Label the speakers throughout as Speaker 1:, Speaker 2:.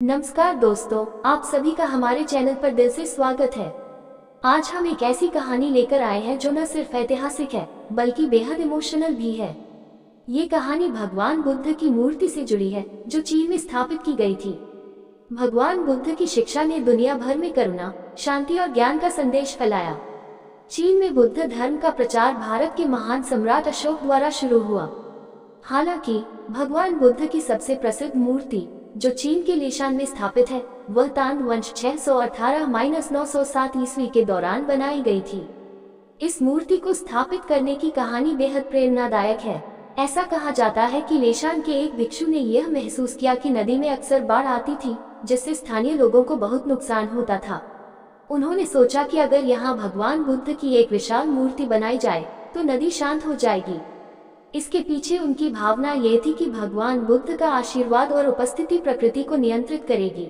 Speaker 1: नमस्कार दोस्तों, आप सभी का हमारे चैनल पर दिल से स्वागत है। आज हम एक ऐसी कहानी लेकर आए हैं जो न सिर्फ ऐतिहासिक है बल्कि बेहद इमोशनल भी है। ये कहानी भगवान बुद्ध की मूर्ति से जुड़ी है जो चीन में स्थापित की गई थी। भगवान बुद्ध की शिक्षा ने दुनिया भर में करुणा, शांति और ज्ञान का संदेश फैलाया। चीन में बुद्ध धर्म का प्रचार भारत के महान सम्राट अशोक द्वारा शुरू हुआ। हालांकि भगवान बुद्ध की सबसे प्रसिद्ध मूर्ति जो चीन के लिशान में स्थापित है वह तांग वंश 618-907 ईस्वी के दौरान बनाई गई थी। इस मूर्ति को स्थापित करने की कहानी बेहद प्रेरणादायक है। ऐसा कहा जाता है कि लिशान के एक भिक्षु ने यह महसूस किया कि नदी में अक्सर बाढ़ आती थी जिससे स्थानीय लोगों को बहुत नुकसान होता था। उन्होंने सोचा कि अगर यहाँ भगवान बुद्ध की एक विशाल मूर्ति बनाई जाए तो नदी शांत हो जाएगी। इसके पीछे उनकी भावना ये थी कि भगवान बुद्ध का आशीर्वाद और उपस्थिति प्रकृति को नियंत्रित करेगी।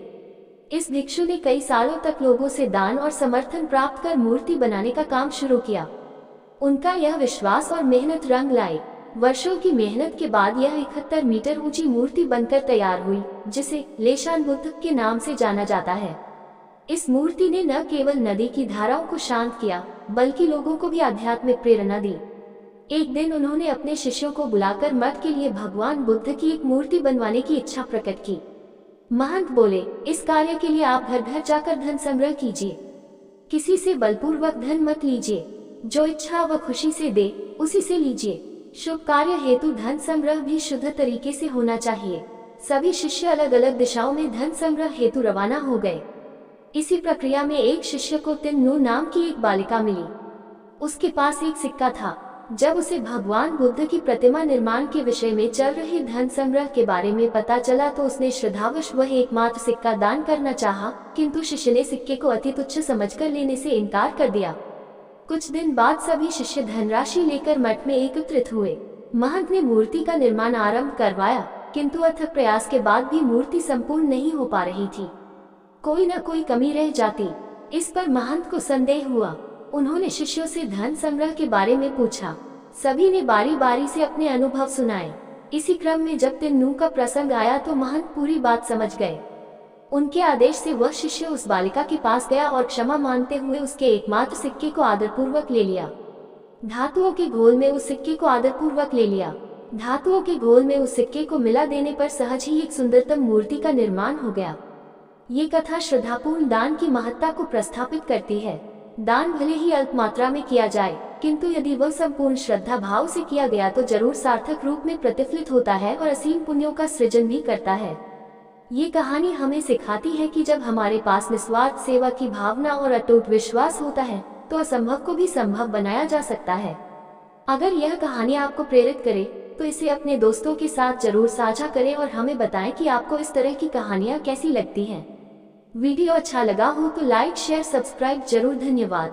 Speaker 1: इस भिक्षु ने कई सालों तक लोगों से दान और समर्थन प्राप्त कर मूर्ति बनाने का काम शुरू किया। उनका यह विश्वास और मेहनत रंग लाई। वर्षों की मेहनत के बाद यह 71 मीटर ऊंची मूर्ति बनकर तैयार हुई, जिसे लिशान बुद्ध के नाम से जाना जाता है। इस मूर्ति ने न केवल नदी की धाराओं को शांत किया बल्कि लोगों को भी आध्यात्मिक प्रेरणा दी। एक दिन उन्होंने अपने शिष्यों को बुलाकर मठ के लिए भगवान बुद्ध की एक मूर्ति बनवाने की इच्छा प्रकट की। महंत बोले, इस कार्य के लिए आप घर घर जाकर धन संग्रह कीजिए। किसी से बलपूर्वक धन मत लीजिए, जो इच्छा व खुशी से दे उसी से लीजिए। शुभ कार्य हेतु धन संग्रह भी शुद्ध तरीके से होना चाहिए। सभी शिष्य अलग अलग दिशाओं में धन संग्रह हेतु रवाना हो गए। इसी प्रक्रिया में एक शिष्य को तिन्नू नाम की एक बालिका मिली। उसके पास एक सिक्का था। जब उसे भगवान बुद्ध की प्रतिमा निर्माण के विषय में चल रहे धन संग्रह के बारे में पता चला तो उसने श्रद्धावश वह एकमात्र सिक्का दान करना चाहा, किंतु शिष्य ने सिक्के को अति तुच्छ समझकर लेने से इनकार कर दिया। कुछ दिन बाद सभी शिष्य धनराशि लेकर मठ में एकत्रित हुए। महंत ने मूर्ति का निर्माण आरंभ करवाया, किंतु अथक प्रयास के बाद भी मूर्ति संपूर्ण नहीं हो पा रही थी। कोई न कोई कमी रह जाती। इस पर महंत को संदेह हुआ। उन्होंने शिष्यों से धन संग्रह के बारे में पूछा। सभी ने बारी बारी से अपने अनुभव सुनाए। इसी क्रम में जब तिन्नू का प्रसंग आया तो महंत पूरी बात समझ गए। उनके आदेश से वह शिष्य उस बालिका के पास गया और क्षमा मांगते हुए उसके एकमात्र सिक्के को आदरपूर्वक ले लिया। धातुओं के घोल में उस सिक्के को आदरपूर्वक ले लिया। धातुओं के घोल में उस सिक्के को मिला देने पर सहज ही एक सुंदरतम मूर्ति का निर्माण हो गया। ये कथा श्रद्धापूर्ण दान की महत्ता को प्रस्थापित करती है। दान भले ही अल्प मात्रा में किया जाए, किंतु यदि वह संपूर्ण श्रद्धा भाव से किया गया तो जरूर सार्थक रूप में प्रतिफलित होता है और असीम पुण्यों का सृजन भी करता है। ये कहानी हमें सिखाती है कि जब हमारे पास निस्वार्थ सेवा की भावना और अटूट विश्वास होता है तो असंभव को भी संभव बनाया जा सकता है। अगर यह कहानी आपको प्रेरित करे तो इसे अपने दोस्तों के साथ जरूर साझा करें और हमें बताएं कि आपको इस तरह की कहानियाँ कैसी लगती हैं। वीडियो अच्छा लगा हो तो लाइक, शेयर, सब्सक्राइब जरूर। धन्यवाद।